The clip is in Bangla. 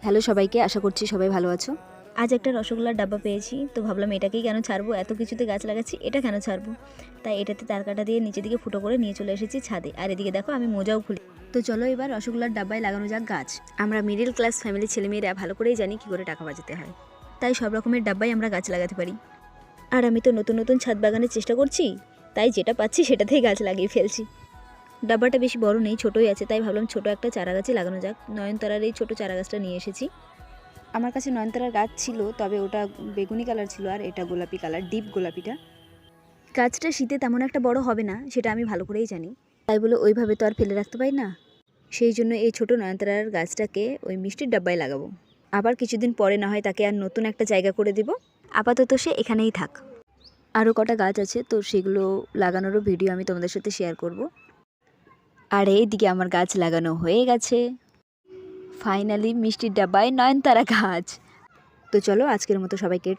হ্যালো সবাইকে, আশা করছি সবাই ভালো আছো। আজ একটা রসগোল্লার ডাব্বা পেয়েছি, তো ভাবলাম এটাকেই কেন ছাড়বো, এত কিছুতে গাছ লাগাচ্ছি, এটা কেন ছাড়বো। তাই এটাতে তার কাটা দিয়ে নিচের দিকে ফুটো করে নিয়ে চলে এসেছি ছাদে। আর এদিকে দেখো আমি মোজাও খুলি। তো চলো এবার রসগোল্লার ডাব্বায় লাগানো যাক গাছ। আমরা মিডল ক্লাস ফ্যামিলির ছেলেমেয়েরা ভালো করেই জানি কী করে টাকা বাঁচাতে হয়। তাই সব রকমের ডাব্বাই আমরা গাছ লাগাতে পারি। আর আমি তো নতুন নতুন ছাদ বাগানের চেষ্টা করছি, তাই যেটা পাচ্ছি সেটাতেই গাছ লাগিয়ে ফেলছি। ডাব্বাটা বেশি বড় নেই, ছোটোই আছে, তাই ভাবলাম ছোটো একটা চারা গাছই লাগানো যাক। নয়নতারার এই ছোটো চারা গাছটা নিয়ে এসেছি। আমার কাছে নয়নতারার গাছ ছিল, তবে ওটা বেগুনি কালার ছিল আর এটা গোলাপি কালার, ডিপ গোলাপিটা। গাছটা শীতে তেমন একটা বড় হবে না, সেটা আমি ভালো করেই জানি। তাই বলে ওইভাবে তো আর ফেলে রাখতে পারি না। সেই জন্য এই ছোটো নয়নতারার গাছটাকে ওই মিষ্টির ডাব্বায় লাগাবো। আবার কিছুদিন পরে না হয় তাকে আর নতুন একটা জায়গা করে দিব। আপাতত সে এখানেই থাক। আরও কটা গাছ আছে, তো সেগুলো লাগানোরও ভিডিও আমি তোমাদের সাথে শেয়ার করব। আর এইদিকে আমার গাছ লাগানো হয়ে গেছে, ফাইনালি মিষ্টির ডাব্বায় নয়নতারা গাছ। তো চলো আজকের মতো সবাইকে